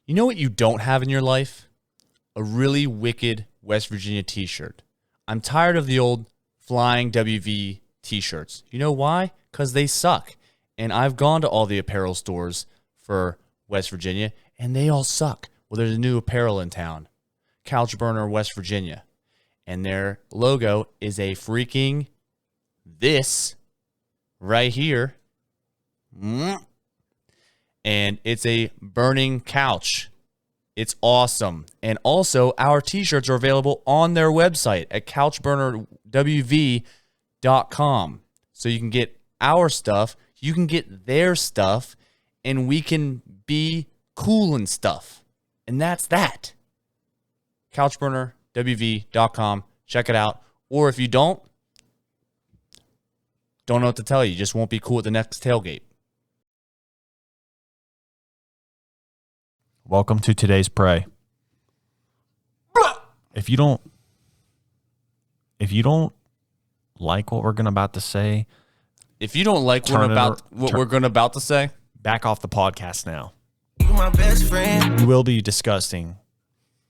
You know what you don't have in your life? A really wicked West Virginia t-shirt. I'm tired of the old Flying WV t-shirts. You know why? Because they suck. And I've gone to all the apparel stores for West Virginia, and they all suck. Well, there's a new apparel in town, CouchBurner, West Virginia. And their logo is a freaking this right here. And it's a burning couch. It's awesome. And also, our t-shirts are available on their website at CouchBurnerWV.com. So you can get our stuff, you can get their stuff, and we can be cool and stuff. And that's that. CouchBurnerWV.com. Check it out. Or if you don't know what to tell you. You just won't be cool at the next tailgate. Welcome to today's pray. If you don't like what we're about to say, if you don't like what we're about to say, back off the podcast now. You my best friend. We will be discussing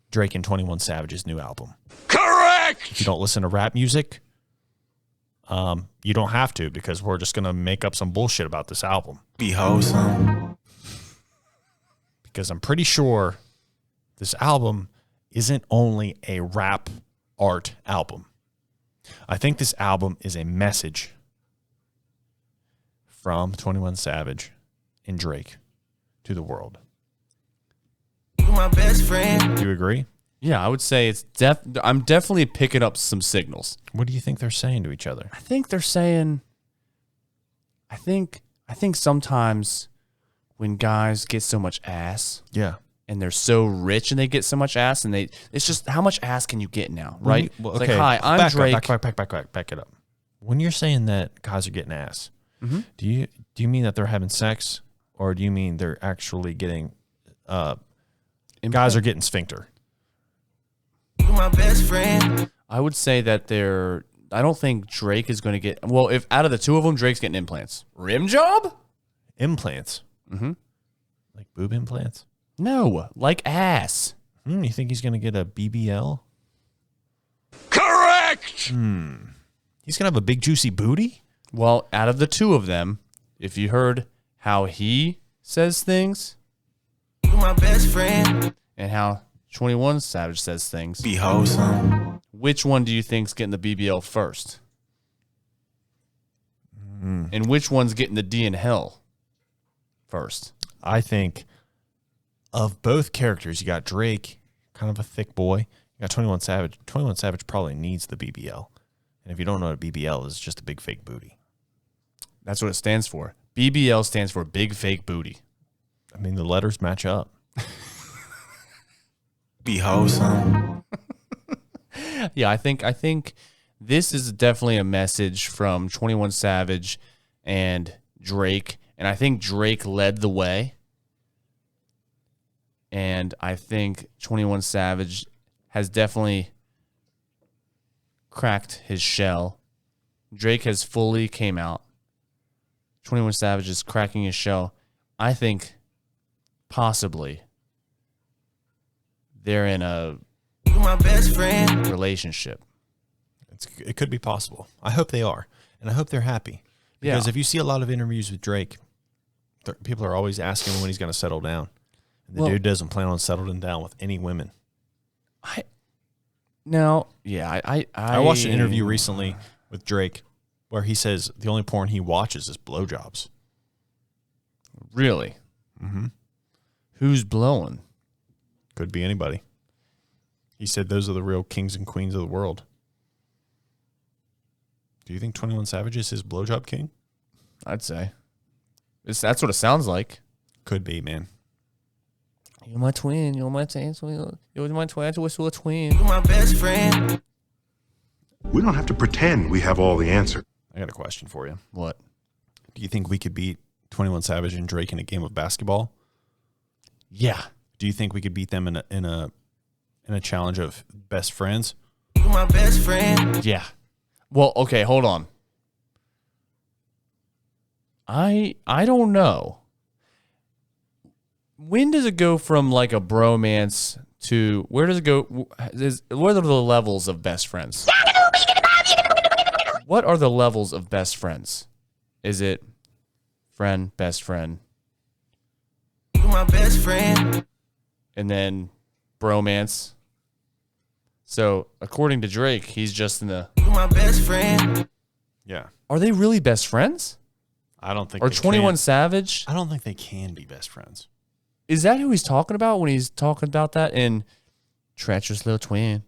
Drake and 21 Savage's new album. Correct. If you don't listen to rap music, you don't have to, because we're just gonna make up some bullshit about this album. Be wholesome. Because I'm pretty sure this album isn't only a rap art album. I think this album is a message from 21 Savage and Drake to the world. You my best friend. Do you agree? yeah, I would say it's I'm definitely picking up some signals. What do you think they're saying to each other? I think they're saying, I think sometimes when guys get so much ass, Yeah. and they're so rich and they get so much ass, and it's just, how much ass can you get now, right? Well, It's okay. like, hi, I'm Drake. Back it up. When you're saying that guys are getting ass, Mm-hmm. do you mean that they're having sex, or do you mean they're actually getting guys are getting sphincter? You my best friend. I would say that I don't think Drake is going to get, well, if out of the two of them, Drake's getting implants. Rim job? Implants. Mm-hmm. Like boob implants? No, like ass. You think he's going to get a BBL? Correct. He's going to have a big juicy booty? Well, out of the two of them, if you heard how he says things You my best friend. and how 21 Savage says things, Be wholesome. which one do you think's getting the BBL first? And which one's getting the D in hell first? I think of both characters, you got Drake, kind of a thick boy. You got 21 Savage. 21 Savage probably needs the BBL. And if you don't know what a BBL is, it's just a big fake booty. That's what it stands for. BBL stands for big fake booty. I mean, the letters match up. Be wholesome. Yeah, I think this is definitely a message from 21 Savage and Drake, and I think Drake led the way. And I think 21 Savage has definitely cracked his shell. Drake has fully came out. 21 Savage is cracking his shell. I think possibly they're in a You my best friend. relationship. It could be possible. I hope they are. And I hope they're happy. Because Yeah. if you see a lot of interviews with Drake, people are always asking him when he's going to settle down. And the dude doesn't plan on settling down with any women. I watched an interview recently with Drake where he says the only porn he watches is blowjobs. Really? Mm-hmm. Who's blowing? Could be anybody. He said those are the real kings and queens of the world. Do you think 21 Savage is his blowjob king? I'd say. That's what it sounds like. Could be, man. You're my twin. You're my twin. You're my twin. We're twin. You my best friend. We don't have to pretend we have all the answers. I got a question for you. What? Do you think we could beat 21 Savage and Drake in a game of basketball? Yeah. Do you think we could beat them in a challenge of best friends? You my best friend. Yeah. Well, okay, hold on. I don't know. when does it go from like a bromance to where does it go? What are the levels of best friends? What are the levels of best friends? Is it friend, best friend, You my best friend. and then bromance? So according to Drake, he's just in the. You my best friend. Yeah. Are they really best friends? I don't think Or they 21 can. Savage? I don't think they can be best friends. Is that who he's talking about when he's talking about that in Treacherous Little Twin?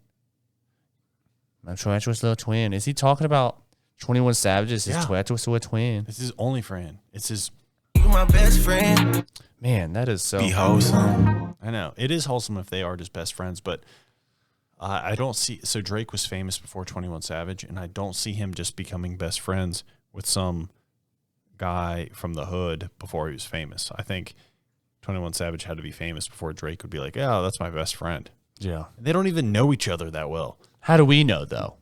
My treacherous little twin. Is he talking about 21 Savage's his Yeah. treacherous little twin? It's his only friend. It's his. You my best friend. Man, that is so. Be wholesome. I know it is wholesome if they are just best friends, but I don't see. So Drake was famous before 21 Savage, and I don't see him just becoming best friends with some guy from the hood before he was famous. I think 21 Savage had to be famous before Drake would be like, "Yeah, that's my best friend." Yeah. They don't even know each other that well, How do we know, though?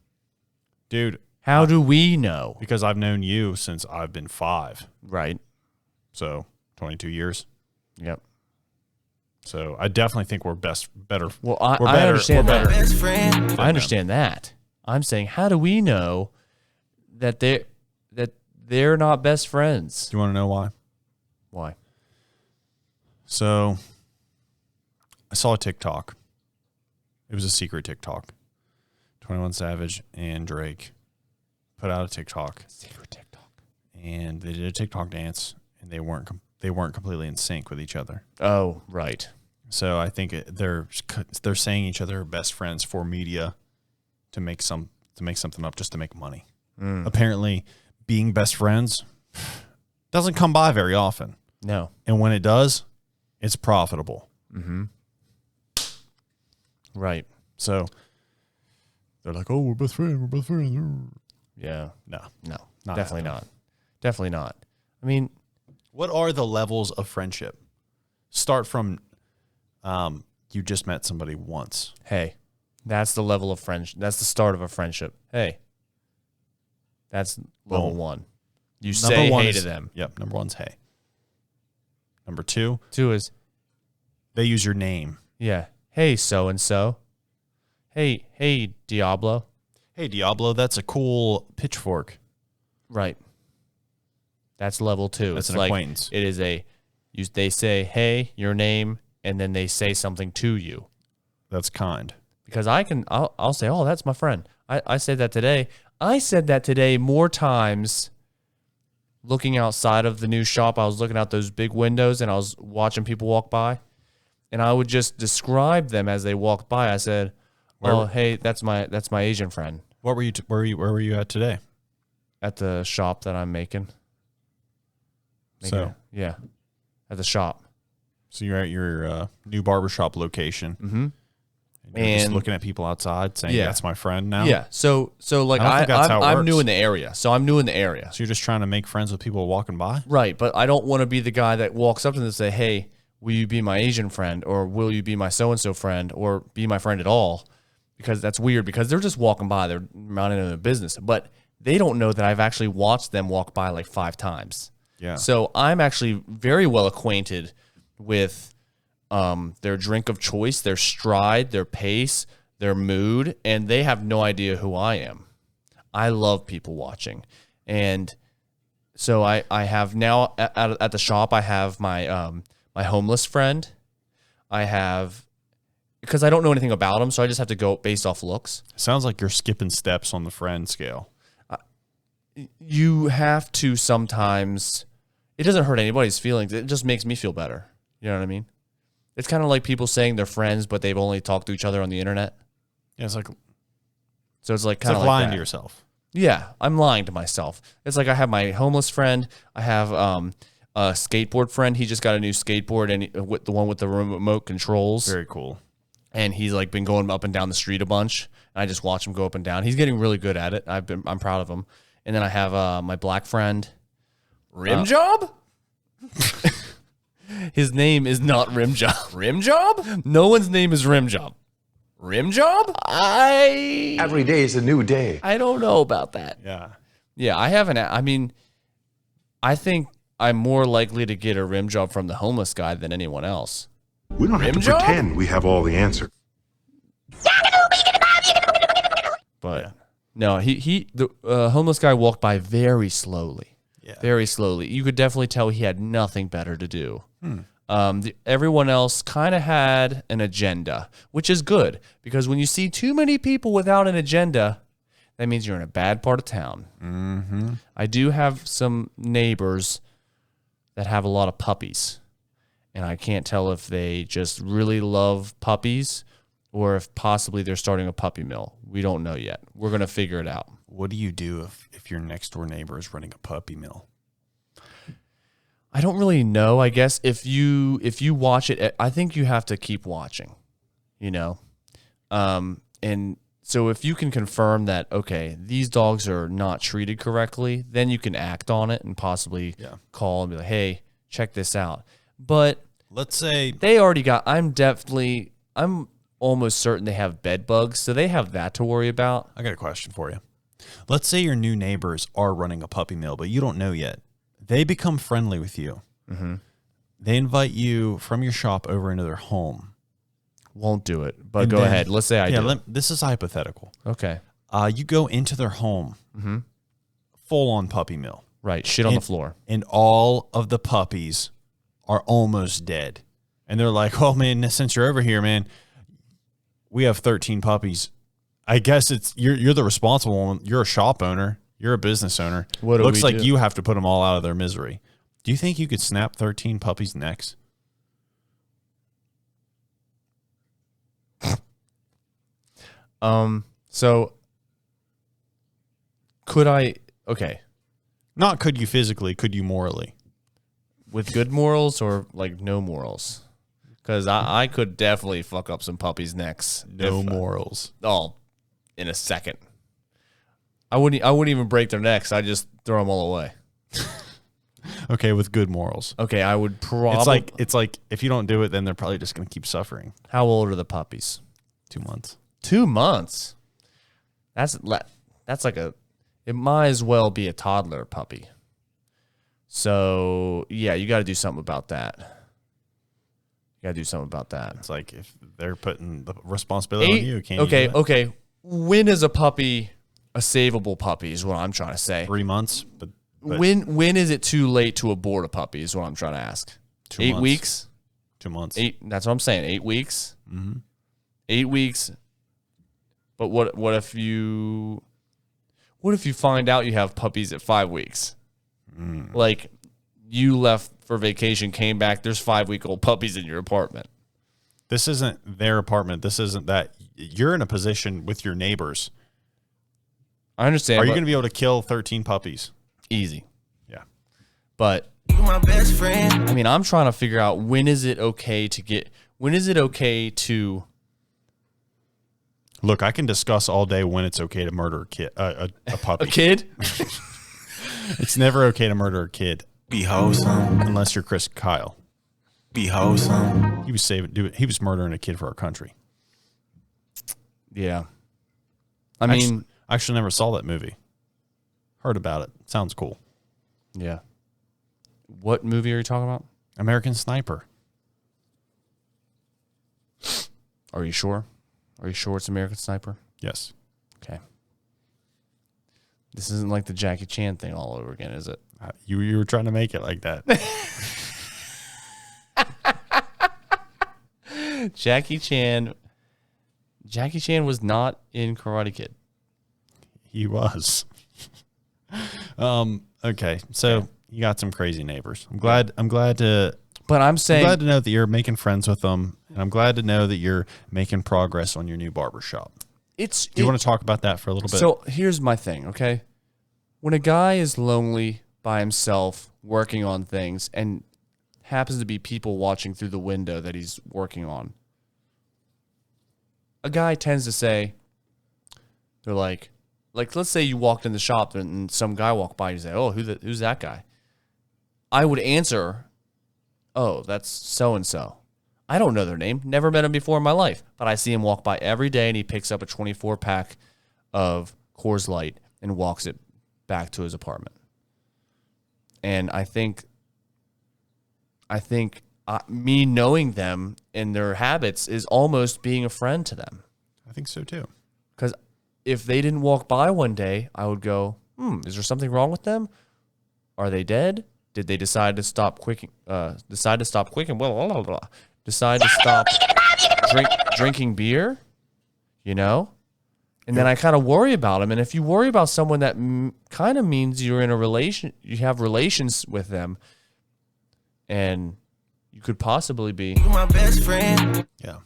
dude. How do we know? Because I've known you since I've been 5, Right. so 22 years. Yep. So I definitely think we're better. Well, We're I better- understand we're that. better. Best friend. I understand that. I'm saying, how do we know that they're not best friends? Do you want to know why? Why? So I saw a TikTok. It was a secret TikTok. 21 Savage and Drake put out a TikTok, Secret TikTok. and they did a TikTok dance, and they weren't completely in sync with each other. Oh, right. So I think they're saying each other are best friends for media to make something up just to make money. Apparently, being best friends doesn't come by very often, No. and when it does, it's profitable. Right. So they're like, "Oh, we're best friends. We're best friends." Yeah. No. No. Not Definitely happening. not. Definitely not. I mean, What are the levels of friendship? Start from you just met somebody once. hey, that's the level of friendship. That's the start of a friendship. Hey, that's level Boom. 1. You Number say one hey is- to them. Yep. Number 1's hey. Number 2, 2 is, they use your name. yeah, hey, so-and-so. Hey, Diablo. Hey, Diablo, that's a cool pitchfork. Right. That's level 2. That's It's an like, acquaintance. it is they say, hey, your name, and then they say something to you. That's kind. Because I'll say, oh, that's my friend. I said that today. I said that today more times looking outside of the new shop. I was looking out those big windows and I was watching people walk by. And I would just describe them as they walked by. I said, oh, hey, that's my Asian friend What were you? Where were you at today? at the shop that I'm making. So Yeah, at the shop. So you're at your new barbershop location. Mm-hmm. And you're just And- looking at people outside saying, Yeah. "That's my friend now." Yeah. So like I don't think that's how it I'm new works. in the area. So I'm new in the area. So you're just trying to make friends with people walking by. Right, but I don't want to be the guy that walks up to them and say, "Hey, will you be my Asian friend, or will you be my so and so friend, or be my friend at all?" Because that's weird. Because they're just walking by, they're minding their business, but they don't know that I've actually watched them walk by like 5 times. Yeah. So I'm actually very well acquainted with their drink of choice, their stride, their pace, their mood, and they have no idea who I am. I love people watching, and so I have now at the shop. I have my my homeless friend. I have, because I don't know anything about him, so I just have to go based off looks. Sounds like you're skipping steps on the friend scale. You have to sometimes. It doesn't hurt anybody's feelings. It just makes me feel better. You know what I mean? It's kind of like people saying they're friends, but they've only talked to each other on the internet. Yeah, it's like So it's like kind of like lying that. to yourself. Yeah, I'm lying to myself. It's like I have my homeless friend. I have a skateboard friend. He just got a new skateboard, and with the one with the remote controls. Very cool. And he's like been going up and down the street a bunch. And I just watch him go up and down. He's getting really good at it. I'm proud of him. And then I have my black friend, Rim Job. His name is not Rim Job. Rim Job? No one's name is Rim Job. Rim Job? Every day is a new day. I don't know about that. Yeah. Yeah, I haven't. I mean, I think I'm more likely to get a rim job from the homeless guy than anyone else. We don't have to job? pretend we have all the answers. But no, the homeless guy walked by very slowly. Yeah. Very slowly. You could definitely tell he had nothing better to do. Everyone else kind of had an agenda, which is good because when you see too many people without an agenda, that means you're in a bad part of town. Mm-hmm. I do have some neighbors that have a lot of puppies, and I can't tell if they just really love puppies or if possibly they're starting a puppy mill. We don't know yet. We're going to figure it out. What do you do if your next door neighbor is running a puppy mill? I don't really know. I guess if you watch it, I think you have to keep watching, and so if you can confirm that, okay, these dogs are not treated correctly, then you can act on it and possibly call and be like, hey, check this out. But let's say they already I'm almost certain they have bed bugs, so they have that to worry about. I got a question for you. Let's say your new neighbors are running a puppy mill, but you don't know yet. They become friendly with you. Mm-hmm. They invite you from your shop over into their home. Won't do it, but And go then- ahead. Let's say I do. This is hypothetical. Okay. You go into their home, full on puppy mill, Right. Shit on the floor. and all of the puppies are almost dead. And they're like, "Oh man, since you're over here, man, we have 13 puppies. I guess you're the responsible one. You're a shop owner. You're a business owner. What do Looks we like do? you have to put them all out of their misery. Do you think you could snap 13 puppies' necks?" So could I? Okay. Not could you physically, could you morally? With good morals or like no morals? Because I could definitely fuck up some puppies' necks. No morals. In a second. I wouldn't even break their necks. I just throw them all away. Okay, with good morals. Okay, I would probably. It's like if you don't do it, then they're probably just going to keep suffering. How old are the puppies? 2 months. 2 months. That's like it might as well be a toddler puppy. So yeah, you got to do something about that. It's like if they're putting the responsibility on you, can't you? do it? Okay. When is a puppy a savable puppy? Is what I'm trying to say. 3 months, but When is it too late to abort a puppy? Is what I'm trying to ask. 2 8 months. weeks. 2 months. 8. That's what I'm saying. 8 weeks. Mm-hmm. 8 weeks. But what if you find out you have puppies at 5 weeks? Like you left for vacation, came back, there's 5-week-old puppies in your apartment. This isn't their apartment. This isn't that. You're in a position with your neighbors. I understand. Are you going to be able to kill 13 puppies? Easy. Yeah. But You my best friend. I mean, I'm trying to figure out when is it okay to Look, I can discuss all day when it's okay to murder a kid, a puppy. a kid? It's never okay to murder a kid Be wholesome. unless you're Chris Kyle. Be wholesome. He was murdering a kid for our country. Yeah. I mean, I actually never saw that movie. Heard about it. Sounds cool. yeah. What movie are you talking about? American Sniper. Are you sure? Are you sure it's American Sniper? Yes. Okay. This isn't like the Jackie Chan thing all over again, is it? You were trying to make it like that. Jackie Chan was not in Karate Kid. He was. Okay. So you got some crazy neighbors. I'm glad to But I'm saying know that you're making friends with them, and I'm glad to know that you're making progress on your new barber shop. Do you want to talk about that for a little bit? So here's my thing, okay? When a guy is lonely by himself working on things and happens to be people watching through the window that he's working on, a guy tends to say, they're like let's say you walked in the shop and some guy walked by, you say, oh, who's that guy? I would answer, oh, that's so-and-so. I don't know their name, never met him before in my life, but I see him walk by every day and he picks up a 24-pack of Coors Light and walks it back to his apartment. And I think I think me knowing them and their habits is almost being a friend to them. I think so too. Because if they didn't walk by one day, I would go, is there something wrong with them? Are they dead? Did they decide to stop quicking? Decide to stop drinking beer? You know? And then I kind of worry about them. And if you worry about someone, that kind of means you're in a relation, you have relations with them, and you could possibly be My best friend. Yeah.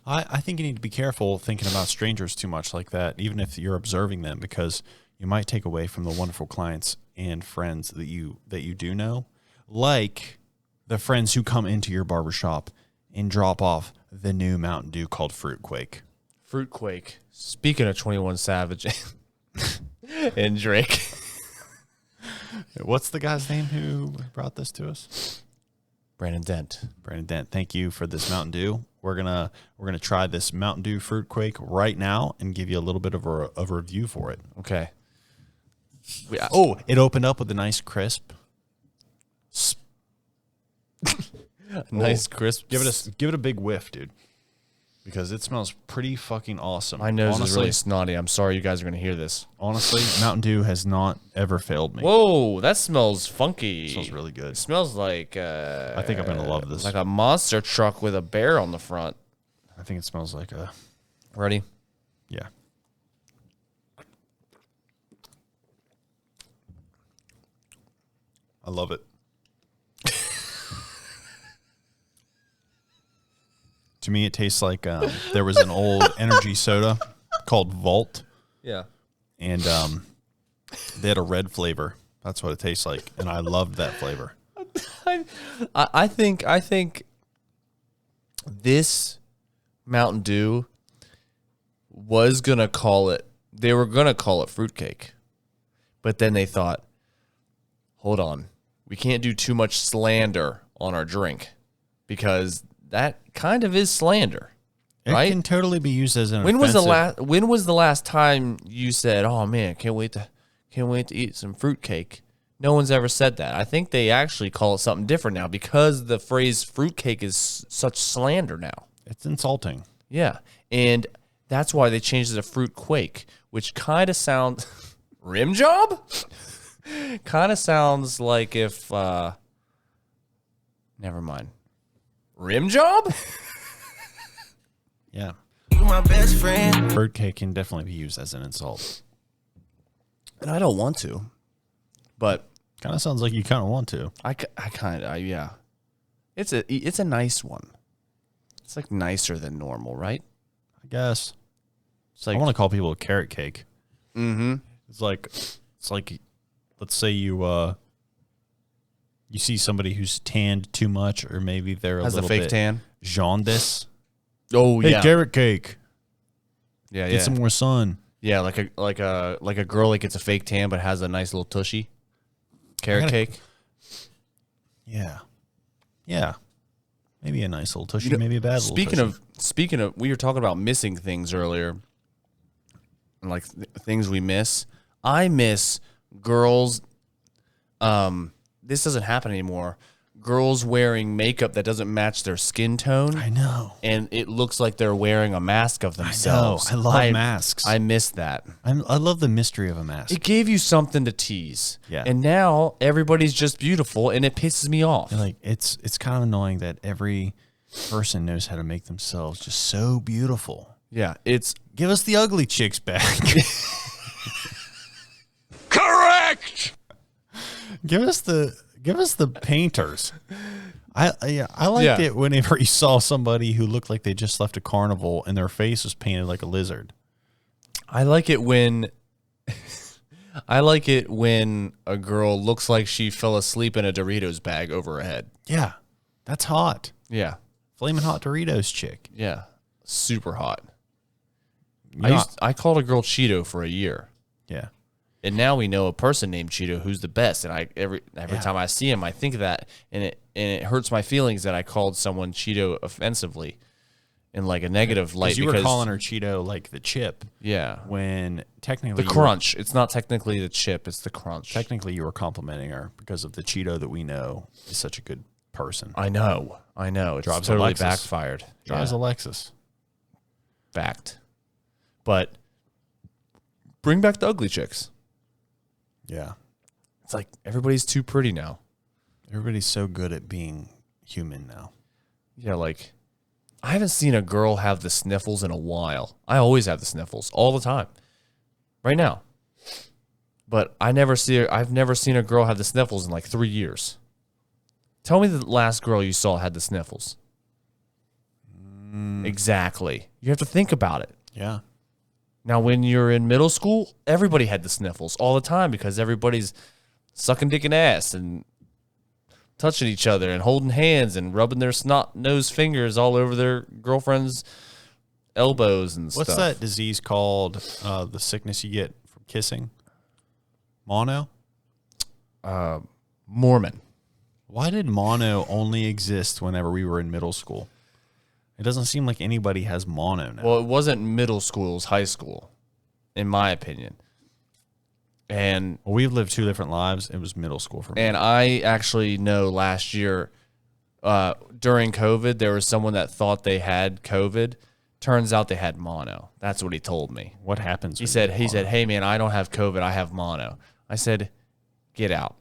I think you need to be careful thinking about strangers too much like that, even if you're observing them, because you might take away from the wonderful clients and friends that you do know, like the friends who come into your barbershop and drop off the new Mountain Dew called Fruitquake. Fruitquake. Speaking of 21 Savage and Drake. What's the guy's name who brought this to us? Brandon Dent. Brandon Dent, thank you for this Mountain Dew. We're gonna try this Mountain Dew Fruitquake right now and give you a little bit of a review for it. Okay. It opened up with a nice crisp. Nice crisp. Give it a big whiff, dude, because it smells pretty fucking awesome. My nose is really snotty. I'm sorry you guys are going to hear this. Honestly, Mountain Dew has not ever failed me. Whoa, that smells funky. It smells really good. It smells like I think I'm going to love this. like a monster truck with a bear on the front. I think it smells like a... Ready? Yeah. I love it. To me, it tastes like there was an old energy soda called Vault, Yeah. and they had a red flavor. That's what it tastes like, and I loved that flavor. I think this Mountain Dew was gonna call it. They were gonna call it fruitcake, but then they thought, "Hold on, we can't do too much slander on our drink, because that kind of is slander." It Right? can totally be used as an When was offensive- the last time you said, "Oh man, can't wait to eat some fruitcake"? No one's ever said that. I think they actually call it something different now, because the phrase fruitcake is such slander now. It's insulting. Yeah, and that's why they changed it to fruit quake, which kind of sounds rim job. Kind of sounds like if never mind, rim job. Yeah. You my best friend. Fruitcake can definitely be used as an insult. And I don't want to, but Kind of sounds like you kind of want to. I kind of yeah. It's a nice one. It's like nicer than normal, right? I guess. It's like I want to call people a carrot cake. mm-hmm. It's like let's say you see somebody who's tanned too much, or maybe they're a Has a little fake bit tan. jaundice. Oh Hey, yeah, carrot cake. yeah, Get yeah. some more sun. Yeah, like a girl that gets a fake tan but has a nice little tushy. Carrot cake. Yeah. Yeah. Maybe a nice little tushy, maybe a bad little tushy. Speaking of, we were talking about missing things earlier, and like things we miss. I miss girls. This doesn't happen anymore. Girls wearing makeup that doesn't match their skin tone. I know. And it looks like they're wearing a mask of themselves. I love masks. I miss that. I love the mystery of a mask. It gave you something to tease. Yeah. And now everybody's just beautiful, and it pisses me off. Like it's kind of annoying that every person knows how to make themselves just so beautiful. Yeah, it's Give us the ugly chicks back. Correct. Give us the painters. I liked it whenever you saw somebody who looked like they just left a carnival and their face was painted like a lizard. I like it when a girl looks like she fell asleep in a Doritos bag over her head. Yeah, that's hot. Yeah. Flaming hot Doritos chick. Yeah. Super hot. Yeah. I called a girl Cheeto for a year. Yeah. And now we know a person named Cheeto who's the best. And every time I see him, I think of that, and it hurts my feelings that I called someone Cheeto offensively in like a negative light. You were calling her Cheeto like the chip. Yeah. When technically The crunch. It's not technically the chip, it's the crunch. Technically you were complimenting her because of the Cheeto that we know is such a good person. I know. It's Drives totally Alexis. backfired. Drives Yeah, Alexis. fact. But bring back the ugly chicks. Yeah. It's like everybody's too pretty now. Everybody's so good at being human now. Yeah, like I haven't seen a girl have the sniffles in a while. I always have the sniffles all the time. Right now. But I've never seen a girl have the sniffles in like 3 years. Tell me the last girl you saw had the sniffles. Exactly. You have to think about it. Yeah. Now, when you're in middle school, everybody had the sniffles all the time because everybody's sucking dick and ass and touching each other and holding hands and rubbing their snot-nosed fingers all over their girlfriend's elbows and stuff. What's that disease called? The sickness you get from kissing? Mono? Mormon. Why did mono only exist whenever we were in middle school? It doesn't seem like anybody has mono now. Well, it wasn't middle school, it was high school, in my opinion. And We've lived two different lives. It was middle school for me. And I actually know last year during COVID, there was someone that thought they had COVID. Turns out they had mono. That's what he told me. What happens? He said, "Hey man, I don't have COVID. I have mono." I said, "Get out.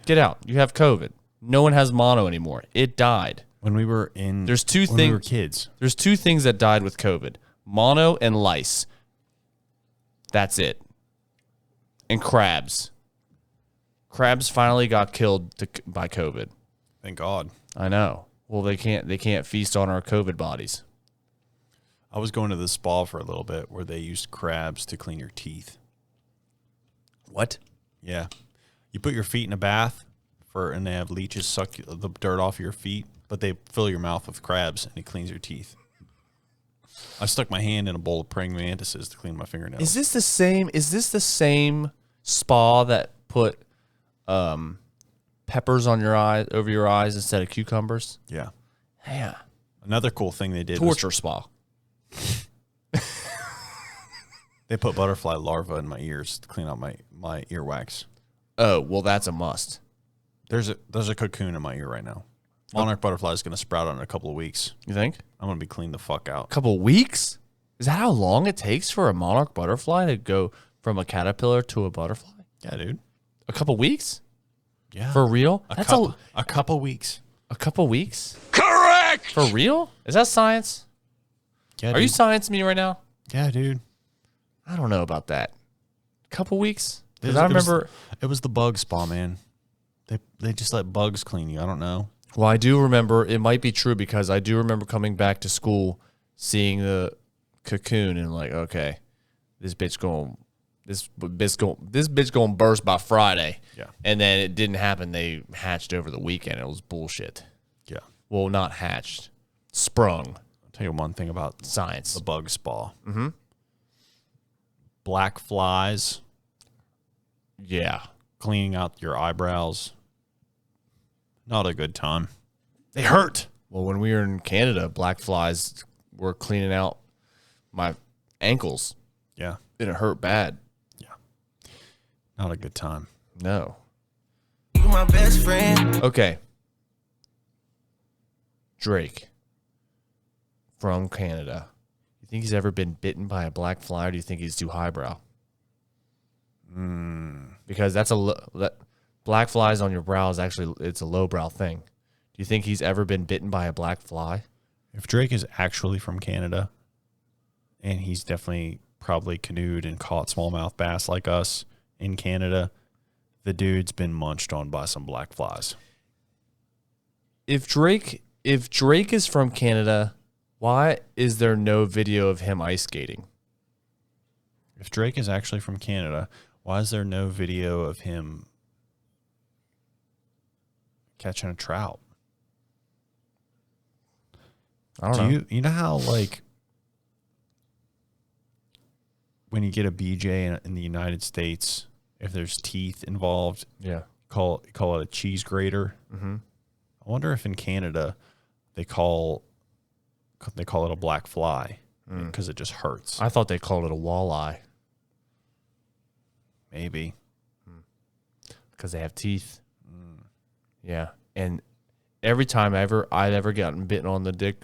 Get out. You have COVID. No one has mono anymore. It died." When we were in, There's two when we things. were kids. There's two things that died with COVID: mono and lice. That's it. And crabs. Crabs finally got killed by COVID. Thank God. I know. Well, they can't feast on our COVID bodies. I was going to the spa for a little bit where they used crabs to clean your teeth. What? Yeah. You put your feet in a bath and they have leeches suck the dirt off your feet, but they fill your mouth with crabs and it cleans your teeth. I stuck my hand in a bowl of praying mantises to clean my fingernails. Is this the same spa that put peppers on your eyes over your eyes instead of cucumbers? Yeah. Yeah. Another cool thing they did Torture spa. they put butterfly larvae in my ears to clean out my earwax. Oh, well, that's a must. There's a cocoon in my ear right now. Monarch butterfly is going to sprout out in a couple of weeks. You think? I'm going to be cleaned the fuck out. A couple weeks? Is that how long it takes for a monarch butterfly to go from a caterpillar to a butterfly? Yeah, dude. A couple weeks? Yeah. For real? a couple weeks. A couple weeks? Correct! For real? Is that science? Yeah, Are you sciencing me right now? Yeah, dude. I don't know about that. Couple weeks? Because It I was- remember. It was the bug spa, man. They just let bugs clean you. I don't know. Well, I do remember. It might be true because I do remember coming back to school, seeing the cocoon, and like, okay, this bitch going burst by Friday. Yeah. And then it didn't happen. They hatched over the weekend. It was bullshit. Yeah. Well, not hatched, sprung. I'll tell you one thing about Science. the bug spa. Mm-hmm. Black flies Yeah. cleaning out your eyebrows. Not a good time. They hurt. Well, when we were in Canada, black flies were cleaning out my ankles, Yeah. and it hurt bad. Not a good time. No. You my best friend. Okay. Drake from Canada. You think he's ever been bitten by a black fly, or do you think he's too highbrow? Because that's that black flies on your brow is actually, it's a lowbrow thing. Do you think he's ever been bitten by a black fly? If Drake is actually from Canada, and he's definitely probably canoed and caught smallmouth bass like us in Canada, the dude's been munched on by some black flies. If Drake is from Canada, why is there no video of him ice skating? If Drake is actually from Canada, why is there no video of him catching a trout? I don't know. You know how, like, when you get a BJ in the United States, if there's teeth involved, Yeah. call it a cheese grater. Mm-hmm. I wonder if in Canada they call it a black fly because it just hurts. I thought they called it a walleye Maybe. because they have teeth. Yeah. And every time I've ever gotten bitten on the dick,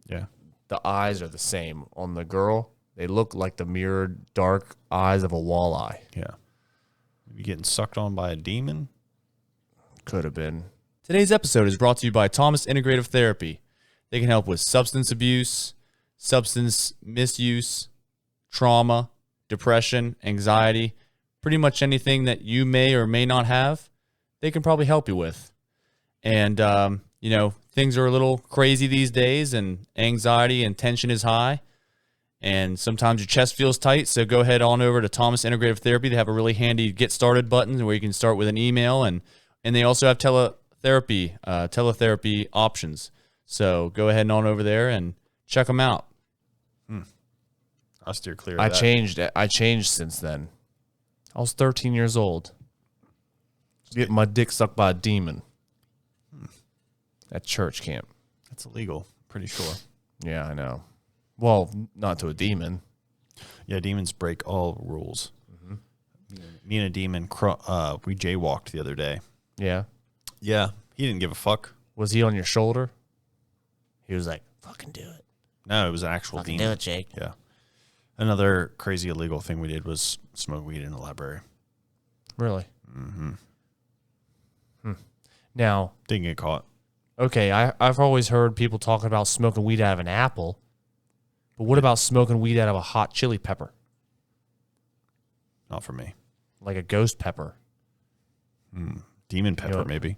Yeah. the eyes are the same. On the girl, they look like the mirrored dark eyes of a walleye. Yeah. You getting sucked on by a demon? Could have been. Today's episode is brought to you by Thomas Integrative Therapy. They can help with substance abuse, substance misuse, trauma, depression, anxiety, pretty much anything that you may or may not have, they can probably help you with. And, things are a little crazy these days, and anxiety and tension is high. And sometimes your chest feels tight, so go ahead on over to Thomas Integrative Therapy. They have a really handy Get Started button where you can start with an email, and they also have teletherapy options. So go ahead and on over there and check them out. I'll steer clear of I that. changed since then. I was 13 years old. Getting my dick sucked by a demon at church camp. That's illegal, pretty sure. Yeah, I know. Well, not to a demon. Yeah, demons break all rules. Me and a demon, we jaywalked the other day. Yeah. Yeah, he didn't give a fuck. Was he on your shoulder? He was like, fucking do it. No, it was an actual Fucking demon. do it, Jake. Yeah. Another crazy illegal thing we did was smoke weed in the library. Really? Mm-hmm. Now, Didn't get caught. okay, I've always heard people talking about smoking weed out of an apple. But what about smoking weed out of a hot chili pepper? Not for me. Like a ghost pepper. Demon pepper, know- maybe.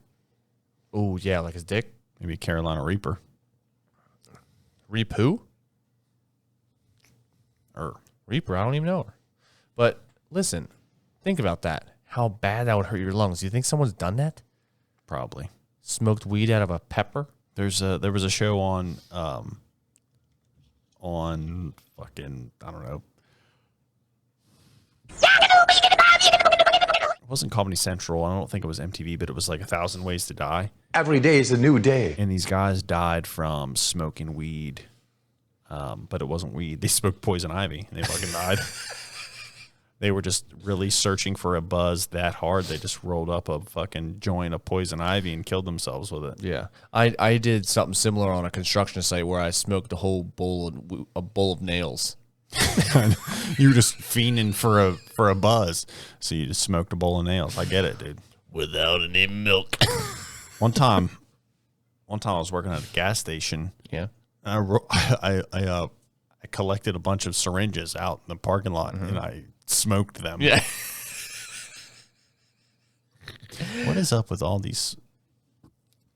Oh, yeah, like his dick. Maybe Carolina Reaper. Reap who? Reaper, I don't even know her. But listen, think about that. How bad that would hurt your lungs. Do you think someone's done that? Probably. Smoked weed out of a pepper? There was a show on fucking, I don't know. It wasn't Comedy Central. I don't think it was MTV, but it was like 1,000 Ways to Die. Every day is a new day. And these guys died from smoking weed. But it wasn't weed. They smoked poison ivy and they fucking died. They were just really searching for a buzz that hard. They just rolled up a fucking joint of poison ivy and killed themselves with it. Yeah. I did something similar on a construction site where I smoked a whole bowl of nails. You were just fiending for a buzz. So you just smoked a bowl of nails. I get it, dude. Without any milk. One time I was working at a gas station. Yeah. I collected a bunch of syringes out in the parking lot and I smoked them. Yeah. What is up with all these?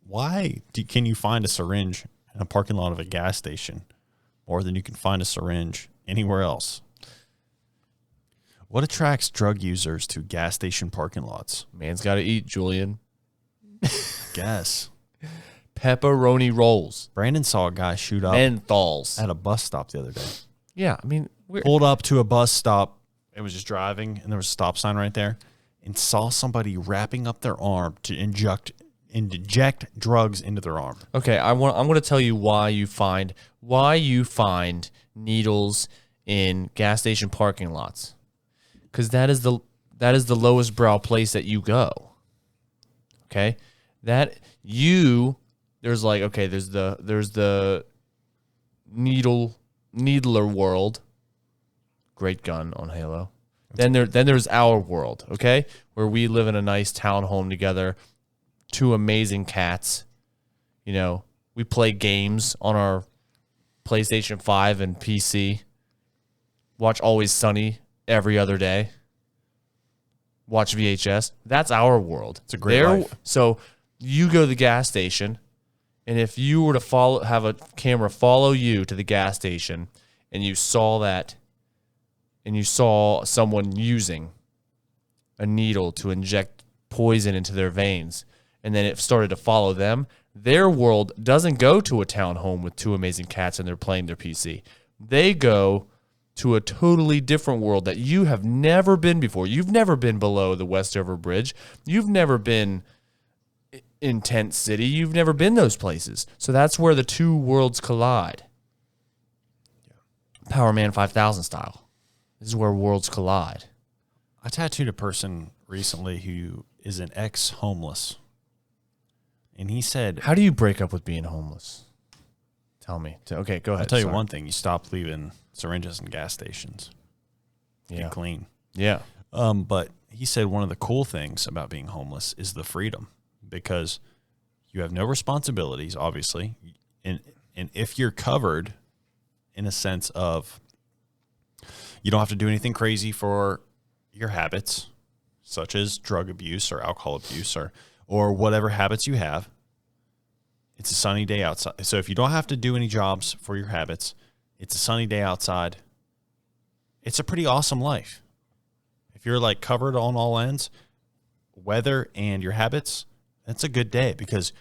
Why can you find a syringe in a parking lot of a gas station more than you can find a syringe anywhere else? What attracts drug users to gas station parking lots? Man's got to eat, Julian. Guess. Pepperoni rolls. Brandon saw a guy shoot up Menthols. at a bus stop the other day. Yeah, I mean, Pulled up to a bus stop. It was just driving, and there was a stop sign right there, and saw somebody wrapping up their arm to inject drugs into their arm. okay, I'm going to tell you why you find needles in gas station parking lots. Cuz that is the lowest brow place that you go. Okay? There's the needler world. Great gun on Halo. Then there's our world, okay? Where we live in a nice townhome together. 2 amazing cats. You know, we play games on our PlayStation 5 and PC. Watch Always Sunny every other day. Watch VHS. That's our world. It's a great life. So you go to the gas station, and if you were to have a camera follow you to the gas station, and you saw that, and you saw someone using a needle to inject poison into their veins, and then it started to follow them, their world doesn't go to a townhome with 2 amazing cats and they're playing their PC. They go to a totally different world that you have never been before. You've never been below the Westover Bridge. You've never been in Tent City. You've never been those places. So that's where the 2 worlds collide. Power Man 5000 style. This is where worlds collide. I tattooed a person recently who is an ex-homeless. And he said, How do you break up with being homeless? Tell me. Okay, go ahead. I'll tell you Sorry. one thing. You stop leaving syringes in gas stations. Yeah. Get clean. Yeah. But he said one of the cool things about being homeless is the freedom, because you have no responsibilities, obviously. And if you're covered in a sense of you don't have to do anything crazy for your habits, such as drug abuse or alcohol abuse or whatever habits you have, it's a sunny day outside. So if you don't have to do any jobs for your habits, it's a sunny day outside. It's a pretty awesome life. If you're like covered on all ends, weather and your habits, that's a good day because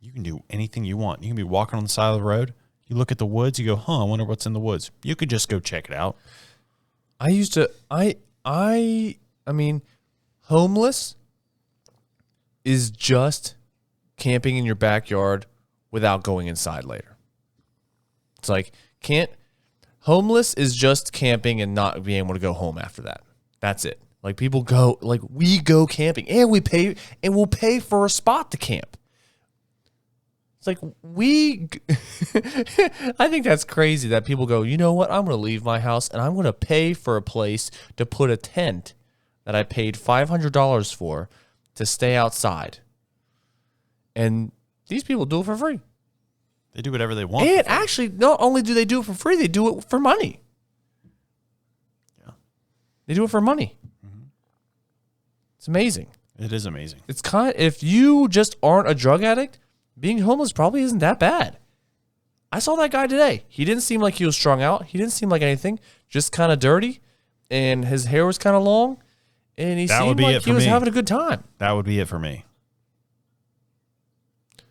you can do anything you want. You can be walking on the side of the road. You look at the woods, you go, I wonder what's in the woods. You could just go check it out. I mean, homeless is just camping in your backyard without going inside later. It's like, homeless is just camping and not being able to go home after that. That's it. Like we go camping and we'll pay for a spot to camp. It's like I think that's crazy that people go, you know what? I'm going to leave my house and I'm going to pay for a place to put a tent that I paid $500 for to stay outside. And these people do it for free. They do whatever they want. And actually, not only do they do it for free, they do it for money. Yeah. They do it for money. Mm-hmm. It's amazing. It is amazing. It's if you just aren't a drug addict, being homeless probably isn't that bad. I saw that guy today. He didn't seem like he was strung out. He didn't seem like anything. Just kind of dirty, and his hair was kind of long, and he seemed like he was having a good time. That would be it for me.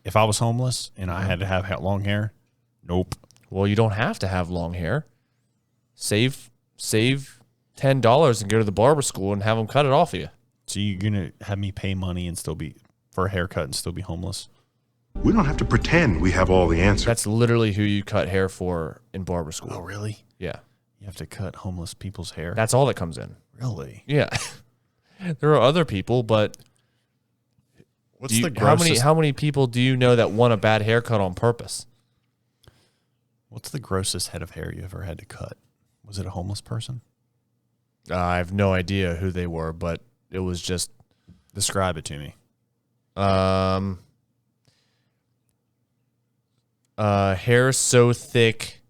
If I was homeless and I had to have long hair, nope. Well, you don't have to have long hair. Save $10 and go to the barber school and have them cut it off of you. So you're gonna have me pay money and still be for a haircut and still be homeless? We don't have to pretend we have all the answers. That's literally who you cut hair for in barber school. Oh, really? Yeah. You have to cut homeless people's hair? That's all that comes in. Really? Yeah. There are other people, but What's the grossest? How many people do you know that want a bad haircut on purpose? What's the grossest head of hair you ever had to cut? Was it a homeless person? I have no idea who they were, but it was just Describe it to me. Hair so thick,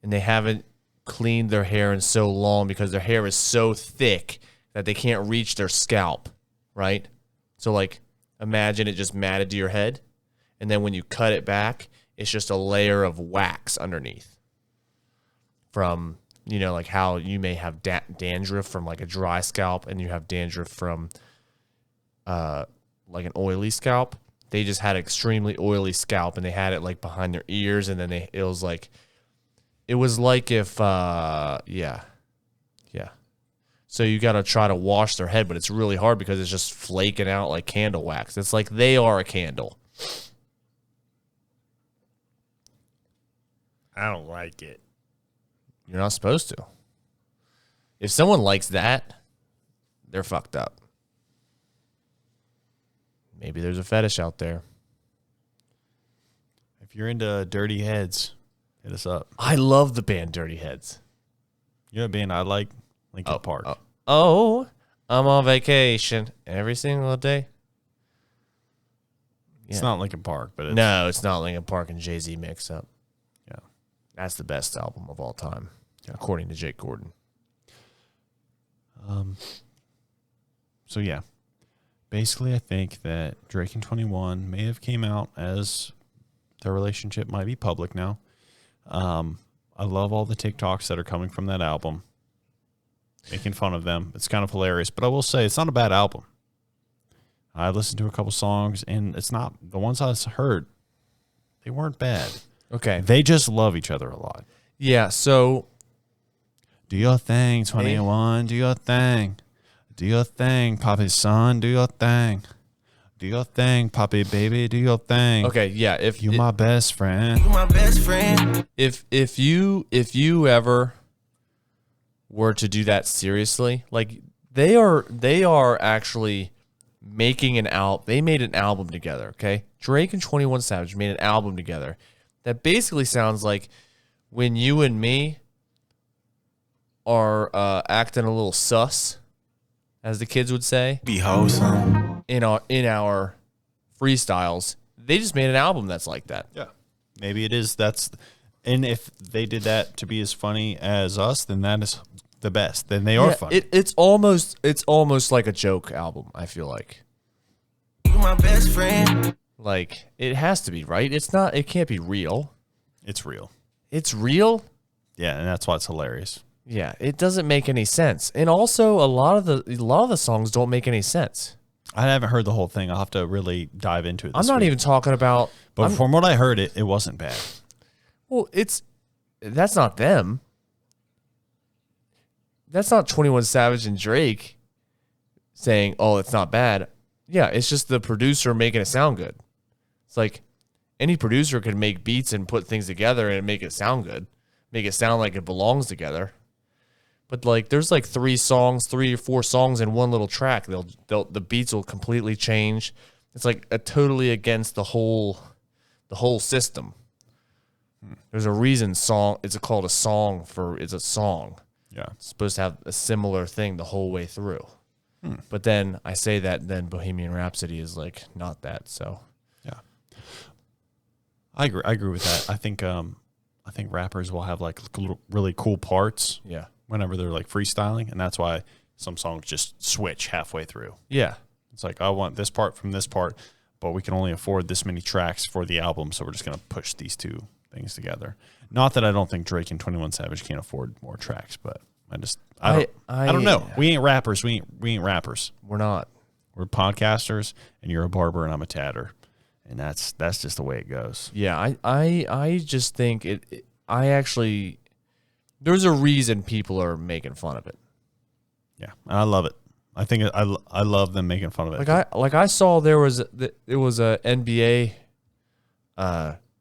and they haven't cleaned their hair in so long because their hair is so thick that they can't reach their scalp, right? So like, imagine it just matted to your head, and then when you cut it back, it's just a layer of wax underneath. From, like how you may have dandruff from like a dry scalp, and you have dandruff from like an oily scalp. They just had extremely oily scalp, and they had it like behind their ears, and then it was like if yeah. So you got to try to wash their head, but it's really hard because it's just flaking out like candle wax. It's like they are a candle. I don't like it. You're not supposed to. If someone likes that, they're fucked up. Maybe there's a fetish out there. If you're into dirty heads, hit us up. I love the band Dirty Heads. You know what band I like? Linkin Park. I'm on vacation every single day. It's Yeah. not Linkin Park, but it's... No, it's not Linkin Park and Jay-Z mix up. Yeah. That's the best album of all time, according to Jake Gordon. So, yeah. Basically, I think that Drake and 21 may have came out as their relationship might be public now. I love all the TikToks that are coming from that album, making fun of them. It's kind of hilarious, but I will say it's not a bad album. I listened to a couple songs, and it's not the ones I heard. They weren't bad. Okay. They just love each other a lot. Yeah, so Do your thing, 21. Do your thing. Do your thing, Poppy's son. Do your thing. Do your thing, Poppy baby. Do your thing. okay, yeah, if You my best friend. You my best friend. if you ever were to do that seriously, like they are actually making an album. They made an album together, okay? Drake and 21 Savage made an album together that basically sounds like when you and me are acting a little sus, as the kids would say, Be wholesome. in our freestyles. They just made an album that's like that. Yeah. Maybe it is. And if they did that to be as funny as us, then that is the best. Then they are funny. It's almost like a joke album, I feel like. You my best friend. Like, it has to be, right? It can't be real. It's real. It's real? Yeah, and that's why it's hilarious. Yeah, it doesn't make any sense. And also a lot of the songs don't make any sense. I haven't heard the whole thing. I'll have to really dive into it. I'm not even talking about But from what I heard, it wasn't bad. Well, that's not them. That's not 21 Savage and Drake saying, "Oh, it's not bad." Yeah, it's just the producer making it sound good. It's like any producer could make beats and put things together and make it sound good, make it sound like it belongs together. But like, there's like 3 or 4 songs in one little track. The beats will completely change. It's like totally against the whole system. There's a reason it's called a song it's a song. Yeah. It's supposed to have a similar thing the whole way through. But then I say that, then Bohemian Rhapsody is like not that. So yeah, I agree with that. I think rappers will have like really cool parts. yeah, Whenever they're like freestyling, and that's why some songs just switch halfway through. yeah, It's like, I want this part from this part, but we can only afford this many tracks for the album, so we're just going to push these two things together. Not that I don't think Drake and 21 Savage can't afford more tracks, but I don't know. We ain't rappers. We ain't rappers. we're not. We're podcasters, and you're a barber, and I'm a tatter, and that's just the way it goes. Yeah, I just think there's a reason people are making fun of it. Yeah, and I love it. I think I love them making fun of it. I saw there was a NBA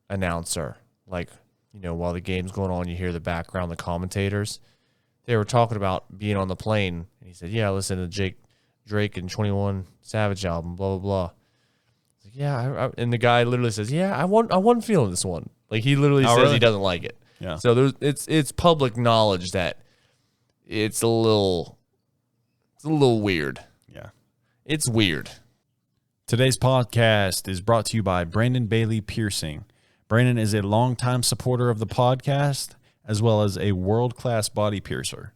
announcer, like, while the game's going on, you hear the background, the commentators. They were talking about being on the plane, and he said, "Yeah, I listened to Drake and 21 Savage album, blah blah blah." Like, yeah, and the guy literally says, "Yeah, I wasn't feeling this one." Like, he literally says really? he doesn't like it. Yeah. So it's public knowledge that it's a little weird. Yeah. It's weird. Today's podcast is brought to you by Brandon Bailey Piercing. Brandon is a longtime supporter of the podcast, as well as a world-class body piercer.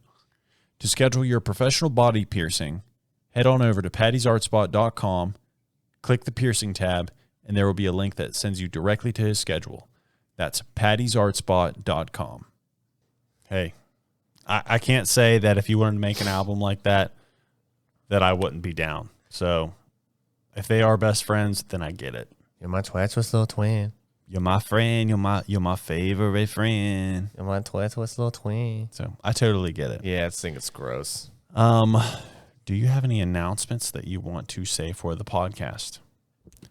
To schedule your professional body piercing, head on over to pattysartspot.com, click the piercing tab, and there will be a link that sends you directly to his schedule. That's pattysartspot.com. Hey, I can't say that if you wanted to make an album like that I wouldn't be down. So if they are best friends, then I get it. You're my treacherous little twin. You're my friend. You're my favorite friend. You're my treacherous little twin. So I totally get it. Yeah, I think it's gross. Do you have any announcements that you want to say for the podcast?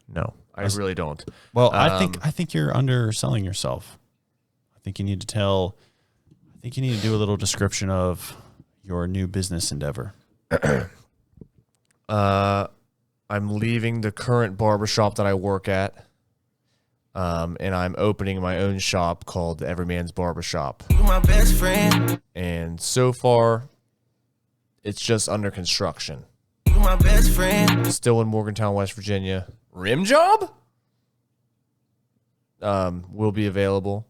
No, I really don't. Well, I think you're underselling yourself. I think you need to do a little description of your new business endeavor. I'm leaving the current barbershop that I work at, and I'm opening my own shop called Everyman's Barbershop. You my best friend. And so far, it's just under construction. You my best friend. Still in Morgantown, West Virginia. Rim job? Will be available.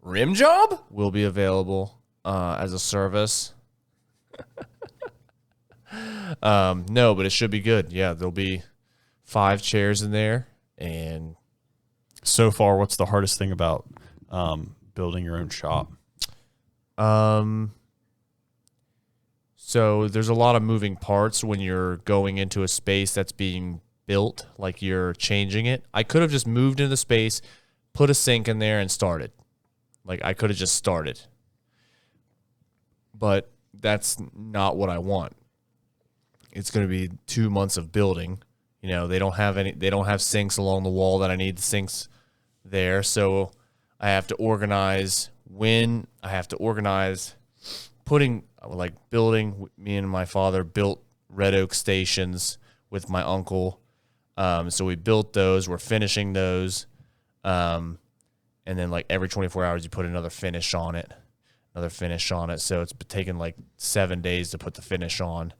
Rim job? Will be available as a service. No, but it should be good. Yeah, there'll be 5 chairs in there. And So far, what's the hardest thing about building your own shop? So there's a lot of moving parts when you're going into a space that's being built, like you're changing it. I could have just moved into the space, put a sink in there, and started. Like, I could have just started. But that's not what I want. It's going to be 2 months of building. They don't have sinks along the wall that I need the sinks there. So I have to organize building. Me and my father built red oak stations with my uncle. So we built those. We're finishing those. And then like every 24 hours, you put another finish on it. So it's taken like 7 days to put the finish on.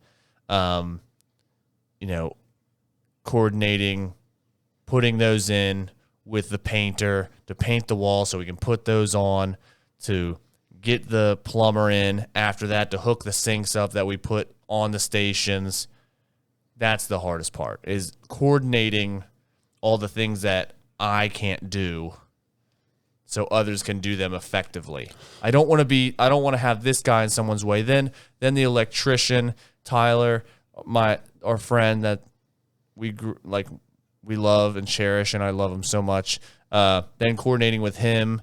Coordinating, putting those in with the painter to paint the wall so we can put those on, to get the plumber in after that to hook the sinks up that we put on the stations. That's the hardest part, is coordinating all the things that I can't do so others can do them effectively. I don't want to have this guy in someone's way. Then the electrician, Tyler, our friend that we love and cherish, and I love him so much. Then coordinating with him,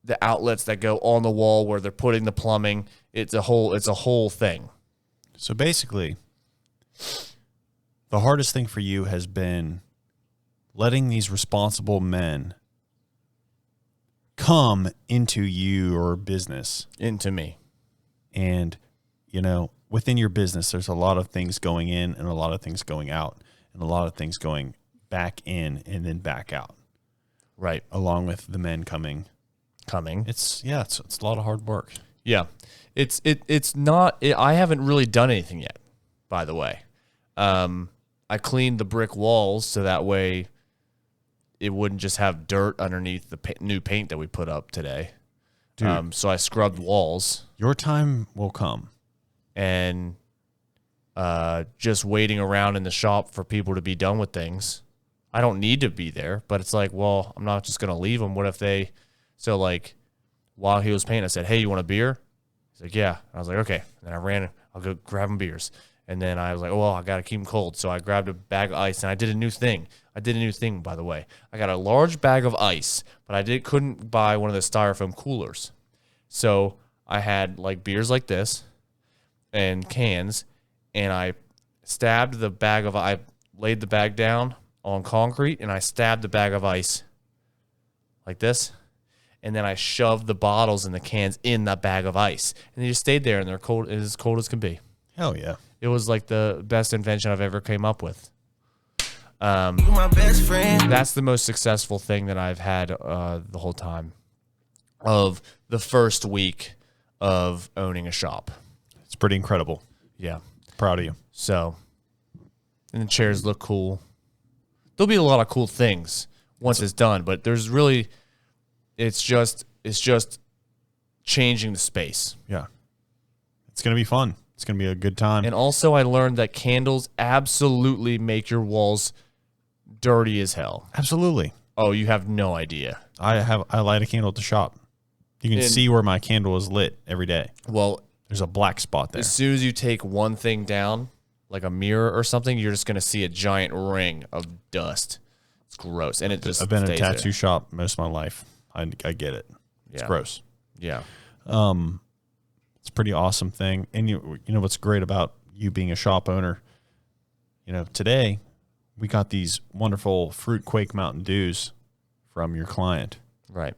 the outlets that go on the wall where they're putting the plumbing. It's a whole thing. So basically, the hardest thing for you has been letting these responsible men come into your business. Into me. And, within your business, there's a lot of things going in and a lot of things going out, and a lot of things going back in and then back out. Right. Along with the men coming. It's a lot of hard work. Yeah. It's not, I haven't really done anything yet, by the way. I cleaned the brick walls so that way it wouldn't just have dirt underneath the new paint that we put up today. Dude, so I scrubbed walls. Your time will come. And just waiting around in the shop for people to be done with things. I don't need to be there, but it's like, well, I'm not just going to leave them. What if they... So, like, while he was painting, I said, hey, you want a beer? He's like, yeah. And I was like, okay. And then I ran, I'll go grab him beers. And then I was like, oh, well, I got to keep them cold. So I grabbed a bag of ice, and I did a new thing. By the way. I got a large bag of ice, but I couldn't buy one of the styrofoam coolers. So I had, like, beers like this and cans, and I laid the bag down on concrete, and I stabbed the bag of ice like this. And then I shoved the bottles and the cans in the bag of ice. And they just stayed there, and they're cold, as cold as can be. Hell yeah. It was like the best invention I've ever came up with. You my best friend. That's the most successful thing that I've had the whole time of the first week of owning a shop. It's pretty incredible. Yeah. Proud of you. So, and the chairs look cool. There'll be a lot of cool things once it's done, but there's really... It's just changing the space. Yeah. It's going to be fun. It's going to be a good time. And also I learned that candles absolutely make your walls dirty as hell. Absolutely. Oh, you have no idea. I light a candle at the shop. You can see where my candle is lit every day. Well, there's a black spot there. As soon as you take one thing down, like a mirror or something, you're just going to see a giant ring of dust. It's gross. And it just I've been in a stays tattoo there. shop most of my life. I get it. It's gross. Yeah. It's a pretty awesome thing. And you know what's great about you being a shop owner? Today we got these wonderful Fruit Quake Mountain Dews from your client. Right.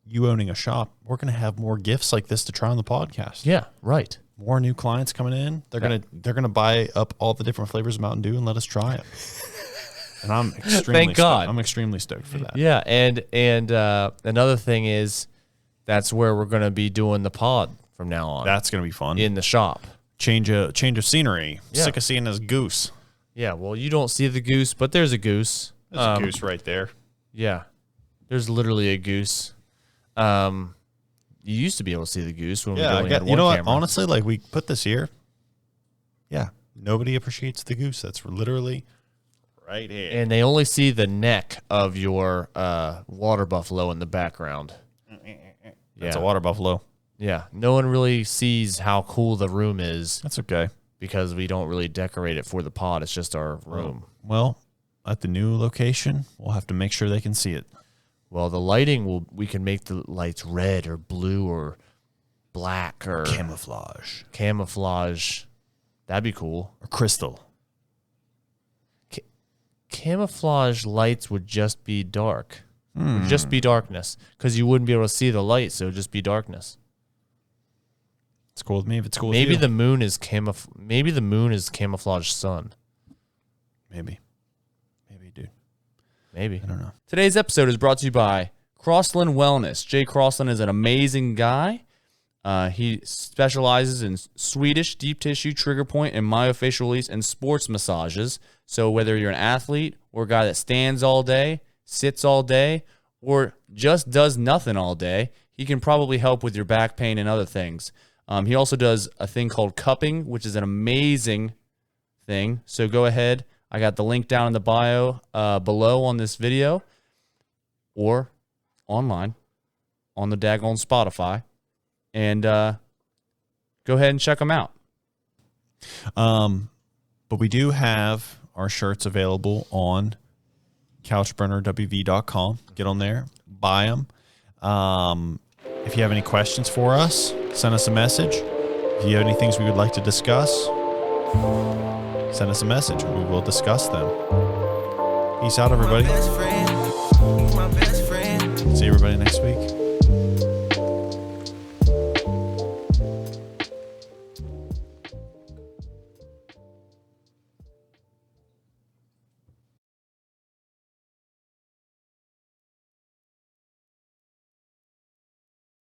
You owning a shop, we're going to have more gifts like this to try on the podcast. Yeah, right. More new clients coming in. They're gonna buy up all the different flavors of Mountain Dew and let us try it. And I'm extremely God. I'm extremely stoked for that. Yeah, and another thing is that's where we're going to be doing the pod from now on. That's going to be fun. In the shop. Change of scenery. Yeah. Sick of seeing this goose. Yeah, well, you don't see the goose, but there's a goose. There's a goose right there. Yeah. There's literally a goose. You used to be able to see the goose when we only had one you know what? camera. Honestly, like we put this here. Yeah, nobody appreciates the goose. That's literally right here. And they only see the neck of your water buffalo in the background. That's a water buffalo. Yeah. No one really sees how cool the room is. That's okay. Because we don't really decorate it for the pod. It's just our room. Well, at the new location, we'll have to make sure they can see it. Well, the lighting we can make the lights red or blue or black or camouflage. Camouflage. That'd be cool. Or crystal. Camouflage lights would just be dark. It would just be darkness because you wouldn't be able to see the light, so it would just be darkness. It's cool with me if it's cool with Maybe you. the moon is camouflaged sun. Maybe, dude. Maybe. I don't know. Today's episode is brought to you by Crossland Wellness. Jay Crossland is an amazing guy. He specializes in Swedish deep tissue, trigger point, and myofascial release and sports massages. So whether you're an athlete or a guy that stands all day, sits all day, or just does nothing all day, he can probably help with your back pain and other things. He also does a thing called cupping, which is an amazing thing. So go ahead. I got the link down in the bio below on this video or online on the daggone Spotify. And go ahead and check them out. But we do have our shirts available on CouchBurnerWV.com. Get on there, buy them. If you have any questions for us, send us a message. If you have any things we would like to discuss, send us a message. We will discuss them. Peace out, everybody. My best friend. See everybody next week.